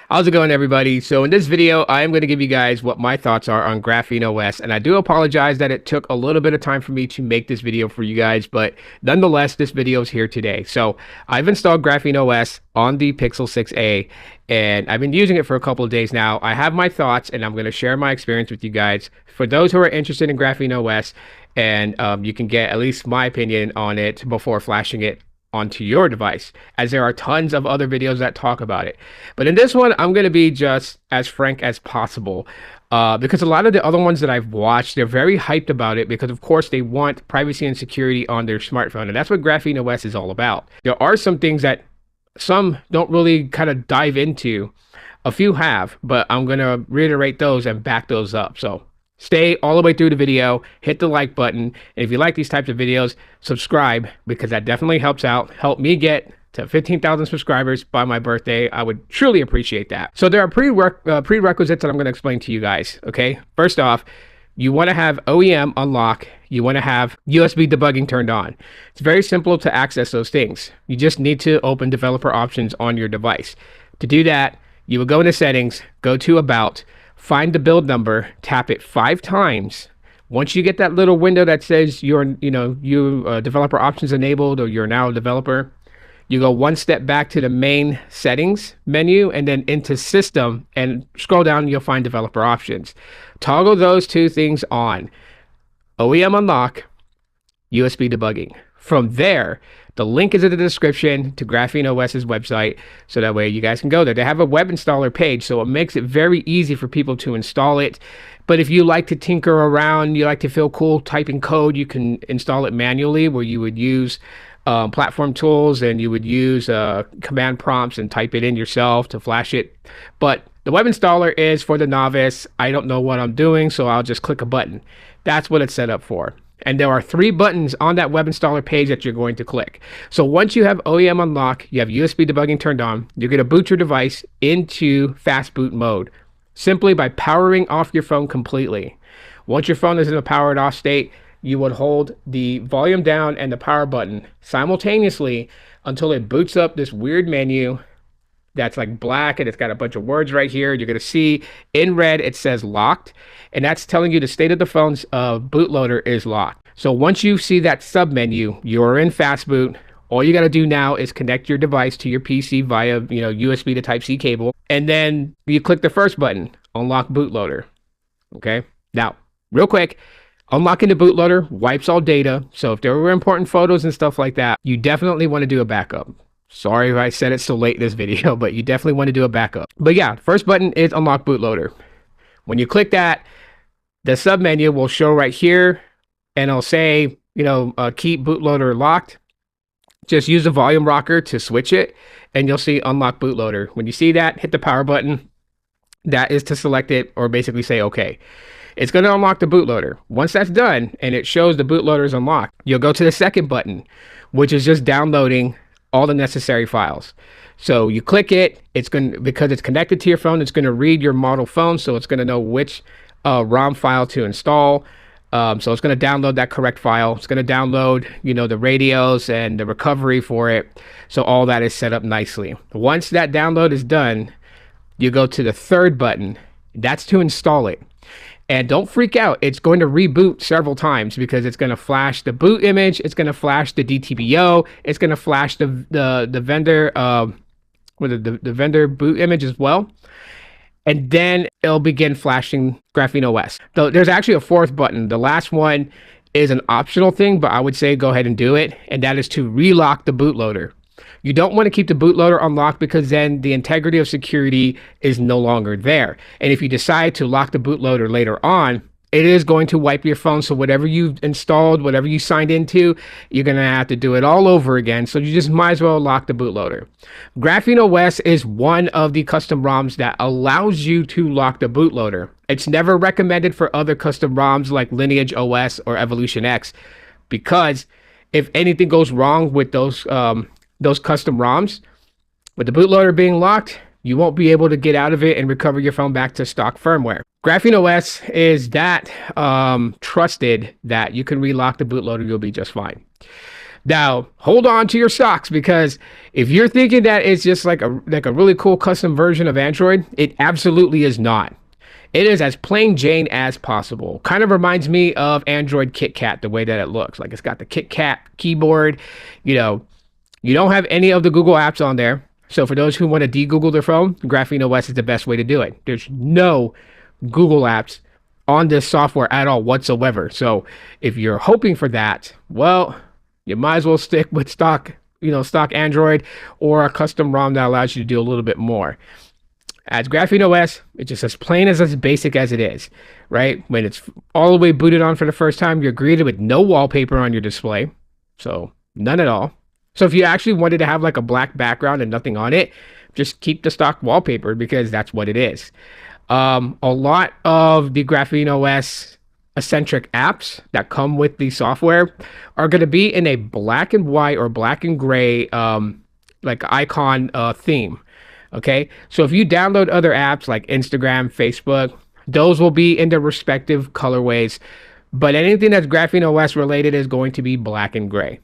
How's it going, everybody? So in this video, I am going to give you guys what my thoughts are on GrapheneOS, and I do apologize that it took a little bit of time for me to make this video for you guys, but nonetheless, this video is here today. So I've installed GrapheneOS on the Pixel 6a, and I've been using it for a couple of days now. I have my thoughts, and I'm going to share my experience with you guys. For those who are interested in GrapheneOS, and you can get at least my opinion on it before flashing it onto your device, as there are tons of other videos that talk about it. But in this one, I'm going to be just as frank as possible because a lot of the other ones that I've watched, they're very hyped about it because, of course, they want privacy and security on their smartphone. And that's what GrapheneOS is all about. There are some things that some don't really kind of dive into. A few have, but I'm going to reiterate those and back those up. So stay all the way through the video, hit the like button, and if you like these types of videos, subscribe, because that definitely helps out. Help me get to 15,000 subscribers by my birthday. I would truly appreciate that. So there are prerequisites that I'm going to explain to you guys, okay? First off, you want to have OEM unlock. You want to have USB debugging turned on. It's very simple to access those things. You just need to open developer options on your device. To do that, you will go into settings, go to about, find the build number, tap it 5 times. Once you get that little window that says you're, developer options enabled, or you're now a developer, you go one step back to the main settings menu and then into system and scroll down and you'll find developer options. Toggle those two things on. OEM unlock, USB debugging. From there, the link is in the description to GrapheneOS's website, so that way you guys can go there. They have a web installer page, so it makes it very easy for people to install it. But if you like to tinker around, you like to feel cool typing code, you can install it manually, where you would use platform tools and you would use command prompts and type it in yourself to flash it. But the web installer is for the novice. I don't know what I'm doing, so I'll just click a button. That's what it's set up for. And there are 3 buttons on that web installer page that you're going to click. So once you have OEM unlock, you have USB debugging turned on, you're going to boot your device into fast boot mode simply by powering off your phone completely. Once your phone is in a powered off state, you would hold the volume down and the power button simultaneously until it boots up this weird menu that's like black and it's got a bunch of words right here. You're going to see in red it says locked, and that's telling you the state of the phone's bootloader is locked. So once you see that sub menu, you're in fast boot. All you got to do now is connect your device to your PC via USB to Type-C cable, and then you click the first button, unlock bootloader. Okay, now real quick, unlocking the bootloader wipes all data. So if there were important photos and stuff like that, you definitely want to do a backup. Sorry if I said it so late in this video, but you definitely want to do a backup. But yeah, first button is unlock bootloader. When you click that, the sub menu will show right here, and it'll say, keep bootloader locked. Just use the volume rocker to switch it, and you'll see unlock bootloader. When you see that, hit the power button. That is to select it, or basically say okay. It's going to unlock the bootloader. Once that's done, and it shows the bootloader is unlocked, you'll go to the second button, which is just downloading all the necessary files. So you click it, because it's connected to your phone, it's going to read your model phone, so it's going to know which ROM file to install. So it's going to download that correct file. It's going to download, the radios and the recovery for it. So all that is set up nicely. Once that download is done, you go to the third button. That's to install it. And don't freak out. It's going to reboot several times because it's going to flash the boot image. It's going to flash the DTBO. It's going to flash the vendor the vendor boot image as well. And then it'll begin flashing GrapheneOS. So there's actually a 4th button. The last one is an optional thing, but I would say go ahead and do it. And that is to relock the bootloader. You don't want to keep the bootloader unlocked because then the integrity of security is no longer there. And if you decide to lock the bootloader later on, it is going to wipe your phone. So whatever you've installed, whatever you signed into, you're going to have to do it all over again. So you just might as well lock the bootloader. GrapheneOS is one of the custom ROMs that allows you to lock the bootloader. It's never recommended for other custom ROMs like LineageOS or Evolution X, because if anything goes wrong with those custom ROMs, with the bootloader being locked, you won't be able to get out of it and recover your phone back to stock firmware. GrapheneOS is that trusted that you can relock the bootloader, you'll be just fine. Now, hold on to your socks, because if you're thinking that it's just like a really cool custom version of Android, it absolutely is not. It is as plain Jane as possible. Kind of reminds me of Android KitKat, the way that it looks. Like, it's got the KitKat keyboard. You know, you don't have any of the Google apps on there. So for those who want to de-Google their phone, GrapheneOS is the best way to do it. There's no Google apps on this software at all whatsoever. So if you're hoping for that, well, you might as well stick with stock Android or a custom ROM that allows you to do a little bit more. As GrapheneOS, it's just as plain as basic as it is, right? When it's all the way booted on for the first time, you're greeted with no wallpaper on your display. So none at all. So if you actually wanted to have like a black background and nothing on it, just keep the stock wallpaper, because that's what it is. A lot of the GrapheneOS eccentric apps that come with the software are going to be in a black and white or black and gray like icon theme. Okay, so if you download other apps like Instagram, Facebook, those will be in their respective colorways, but anything that's GrapheneOS related is going to be black and gray.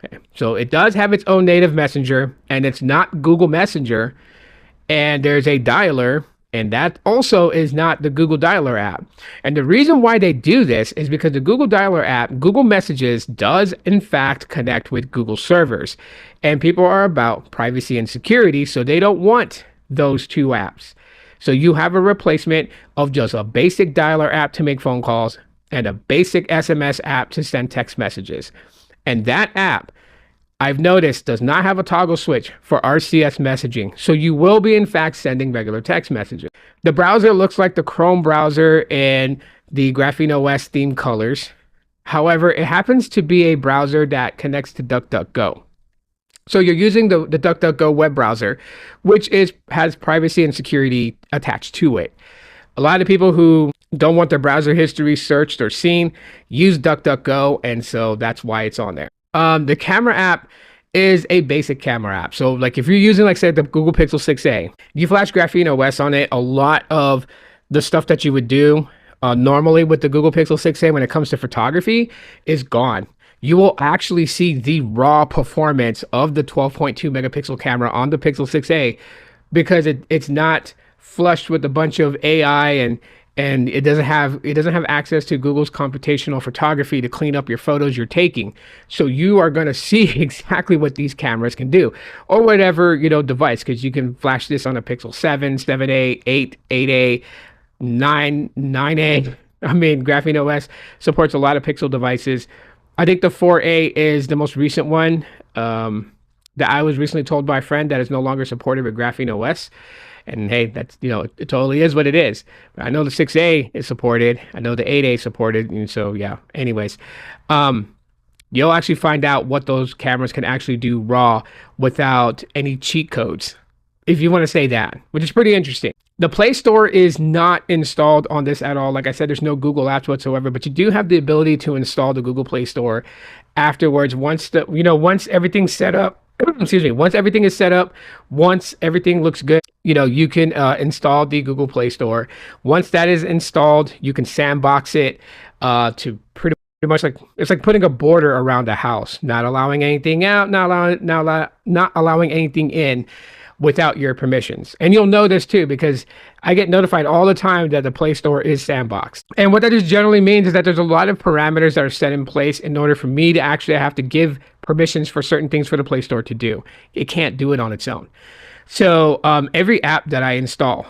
Okay. So it does have its own native messenger, and it's not Google Messenger, and there's a dialer, and that also is not the Google Dialer app. And the reason why they do this is because the Google Dialer app, Google Messages, does in fact connect with Google servers, and people are about privacy and security, so they don't want those two apps. So you have a replacement of just a basic dialer app to make phone calls and a basic SMS app to send text messages. And that app, I've noticed, does not have a toggle switch for RCS messaging. So you will be in fact sending regular text messages. The browser looks like the Chrome browser in the GrapheneOS theme colors. However, it happens to be a browser that connects to DuckDuckGo. So you're using the DuckDuckGo web browser, which has privacy and security attached to it. A lot of people who don't want their browser history searched or seen use DuckDuckGo, and so that's why it's on there. The camera app is a basic camera app. So like if you're using, like say, the Google Pixel 6a, you flash GrapheneOS on it, a lot of the stuff that you would do normally with the Google Pixel 6a when it comes to photography is gone. You will actually see the raw performance of the 12.2 megapixel camera on the Pixel 6a, because it's not flushed with a bunch of AI, and it doesn't have access to Google's computational photography to clean up your photos you're taking. So you are going to see exactly what these cameras can do, or whatever device, because you can flash this on a Pixel 7, 7a, 8, 8a, 9, 9a. I mean, GrapheneOS supports a lot of Pixel devices. I think the 4a is the most recent one that I was recently told by a friend that is no longer supported with GrapheneOS. And hey, that's, it totally is what it is. I know the 6a is supported. I know the 8a is supported. And so yeah, anyways, you'll actually find out what those cameras can actually do raw without any cheat codes, if you want to say that, which is pretty interesting. The Play Store is not installed on this at all. Like I said, there's no Google apps whatsoever, but you do have the ability to install the Google Play Store afterwards. Once everything's set up, excuse me, once everything is set up, once everything looks good, you can install the Google Play Store. Once that is installed, you can sandbox it to pretty much it's like putting a border around a house, not allowing anything out, not allowing anything in without your permissions. And you'll know this too, because I get notified all the time that the Play Store is sandboxed. And what that just generally means is that there's a lot of parameters that are set in place in order for me to actually have to give permissions for certain things for the Play Store to do. It can't do it on its own. So every app that I install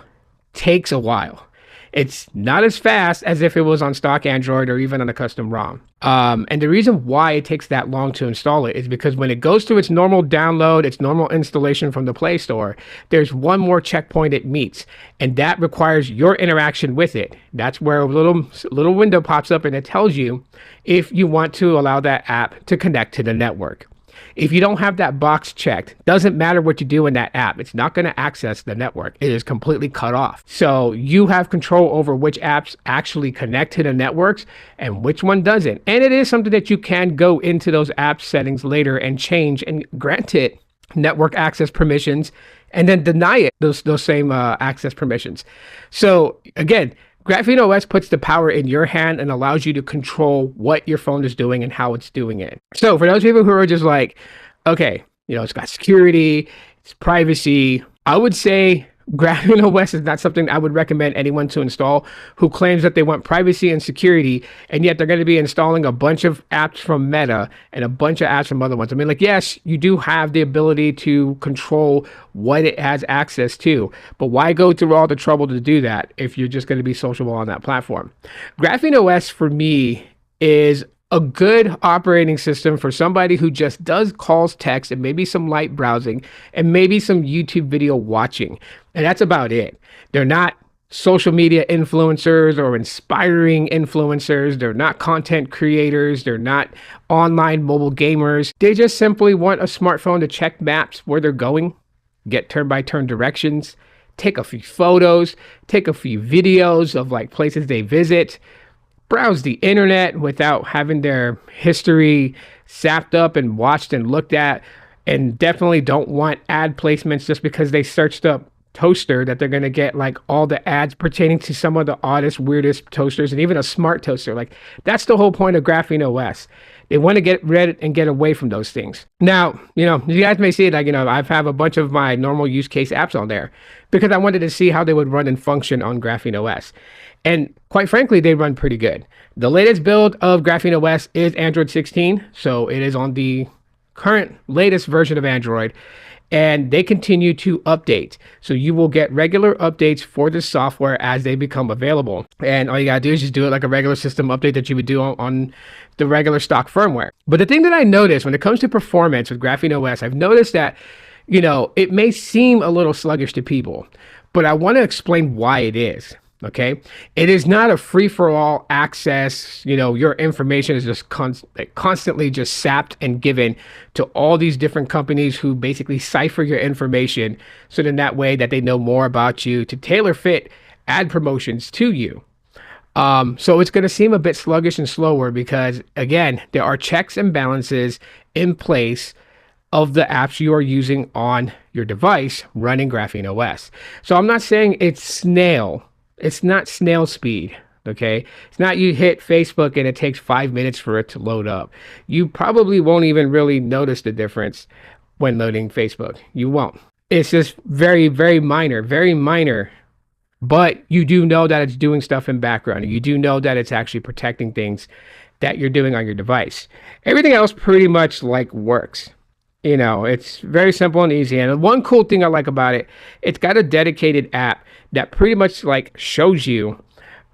takes a while. It's not as fast as if it was on stock Android or even on a custom ROM. And the reason why it takes that long to install it is because when it goes through its normal download, its normal installation from the Play Store, there's one more checkpoint it meets, and that requires your interaction with it. That's where a little window pops up, and it tells you if you want to allow that app to connect to the network. If you don't have that box checked, doesn't matter what you do in that app, it's not going to access the network. It is completely cut off. So you have control over which apps actually connect to the networks and which one doesn't. And it is something that you can go into those app settings later and change and grant it network access permissions and then deny it those same access permissions. So again, GrapheneOS puts the power in your hand and allows you to control what your phone is doing and how it's doing it. So for those people who are just like, okay, it's got security, it's privacy, I would say GrapheneOS is not something I would recommend anyone to install who claims that they want privacy and security, and yet they're going to be installing a bunch of apps from Meta and a bunch of apps from other ones. I mean, like, yes, you do have the ability to control what it has access to, but why go through all the trouble to do that if you're just going to be sociable on that platform? GrapheneOS for me is a good operating system for somebody who just does calls, text, and maybe some light browsing and maybe some YouTube video watching. And that's about it. They're not social media influencers or inspiring influencers. They're not content creators. They're not online mobile gamers. They just simply want a smartphone to check maps where they're going, get turn-by-turn directions, take a few photos, take a few videos of like places they visit, browse the internet without having their history sapped up and watched and looked at, and definitely don't want ad placements just because they searched up toaster that they're going to get like all the ads pertaining to some of the oddest, weirdest toasters and even a smart toaster. Like, that's the whole point of GrapheneOS. They want to get rid and get away from those things. Now, you guys may see it like, I have a bunch of my normal use case apps on there because I wanted to see how they would run and function on GrapheneOS. And quite frankly, they run pretty good. The latest build of GrapheneOS is Android 16. So it is on the current latest version of Android, and they continue to update. So you will get regular updates for the software as they become available. And all you gotta do is just do it like a regular system update that you would do on the regular stock firmware. But the thing that I noticed when it comes to performance with GrapheneOS, I've noticed that, it may seem a little sluggish to people, but I want to explain why it is. Okay, it is not a free-for-all access. Your information is just constantly just sapped and given to all these different companies who basically cipher your information, so then that way that they know more about you to tailor fit ad promotions to you. So it's going to seem a bit sluggish and slower because, again, there are checks and balances in place of the apps you are using on your device running GrapheneOS. So I'm not saying it's not snail speed, okay? It's not you hit Facebook and it takes 5 minutes for it to load up. You probably won't even really notice the difference when loading Facebook. You won't. It's just very, very minor. But you do know that it's doing stuff in background. You do know that it's actually protecting things that you're doing on your device. Everything else pretty much like works. It's very simple and easy. And one cool thing I like about it, it's got a dedicated app that pretty much like shows you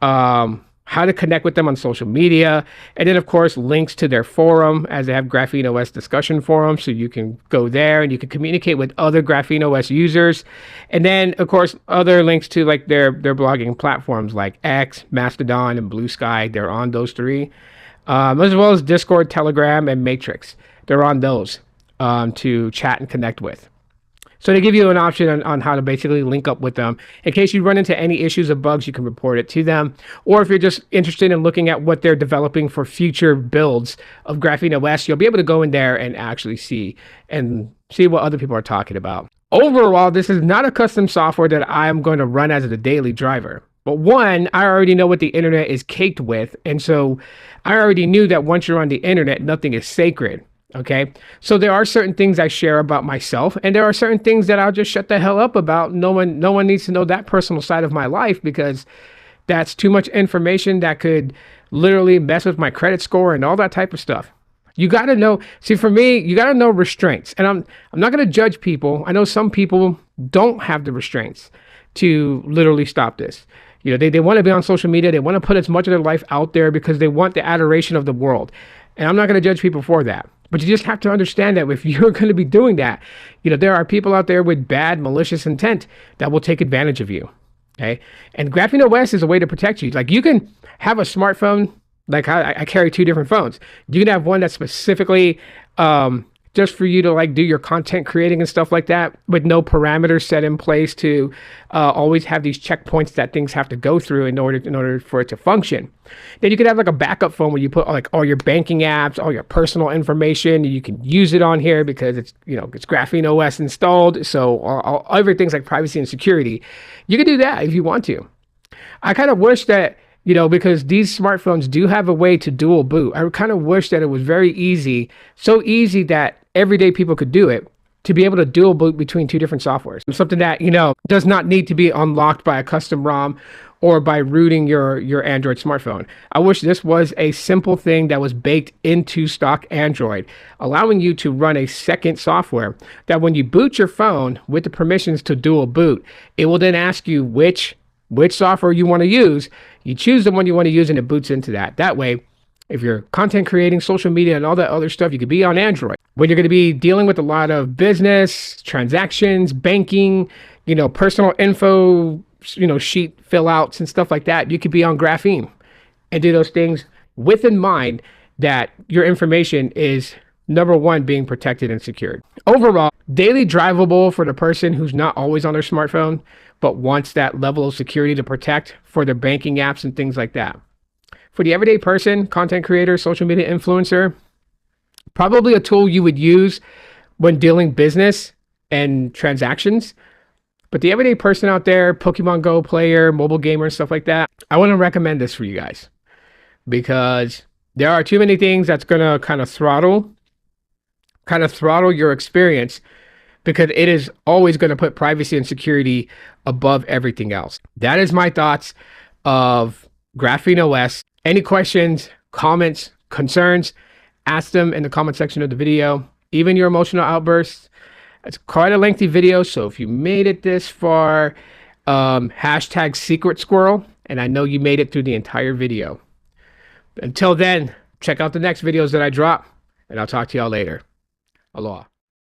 how to connect with them on social media. And then of course, links to their forum, as they have GrapheneOS discussion forums. So you can go there and you can communicate with other GrapheneOS users. And then of course, other links to like their blogging platforms like X, Mastodon, and Blue Sky. They're on those three, as well as Discord, Telegram, and Matrix. They're on those to chat and connect with. So they give you an option on how to basically link up with them. In case you run into any issues or bugs, you can report it to them. Or if you're just interested in looking at what they're developing for future builds of GrapheneOS, you'll be able to go in there and actually see what other people are talking about. Overall, this is not a custom software that I'm going to run as a daily driver. But one, I already know what the internet is caked with. And so I already knew that once you're on the internet, nothing is sacred. Okay, so there are certain things I share about myself, and there are certain things that I'll just shut the hell up about. No one needs to know that personal side of my life because that's too much information that could literally mess with my credit score and all that type of stuff. You got to know. See, for me, you got to know restraints, and I'm not going to judge people. I know some people don't have the restraints to literally stop this. They want to be on social media. They want to put as much of their life out there because they want the adoration of the world, and I'm not going to judge people for that. But you just have to understand that if you're going to be doing that, there are people out there with bad, malicious intent that will take advantage of you. Okay. And GrapheneOS is a way to protect you. Like, you can have a smartphone, like I carry 2 different phones. You can have one that's specifically just for you to like do your content creating and stuff like that, with no parameters set in place to always have these checkpoints that things have to go through in order for it to function. Then you could have like a backup phone where you put like all your banking apps, all your personal information. You can use it on here because it's it's GrapheneOS installed. So everything's like privacy and security. You can do that if you want to. I kind of wish that, because these smartphones do have a way to dual boot. I kind of wish that it was very easy, so easy that everyday people could do it, to be able to dual boot between two different softwares. Something that, does not need to be unlocked by a custom ROM or by rooting your Android smartphone. I wish this was a simple thing that was baked into stock Android, allowing you to run a second software that when you boot your phone with the permissions to dual boot, it will then ask you which software you want to use. You choose the one you want to use and it boots into that. That way, if you're content creating, social media, and all that other stuff, you could be on Android. When you're going to be dealing with a lot of business, transactions, banking, personal info, sheet fill outs and stuff like that, you could be on Graphene and do those things with in mind that your information is, number one, being protected and secured. Overall, daily drivable for the person who's not always on their smartphone, but wants that level of security to protect for their banking apps and things like that. For the everyday person, content creator, social media influencer, probably a tool you would use when dealing business and transactions. But the everyday person out there, Pokemon Go player, mobile gamer, and stuff like that, I wouldn't recommend this for you guys, because there are too many things that's going to kind of throttle your experience, because it is always going to put privacy and security above everything else. That is my thoughts of GrapheneOS. Any questions, comments, concerns, ask them in the comment section of the video. Even your emotional outbursts. It's quite a lengthy video, so if you made it this far, hashtag secret squirrel, and I know you made it through the entire video. Until then, check out the next videos that I drop, and I'll talk to y'all later. Aloha.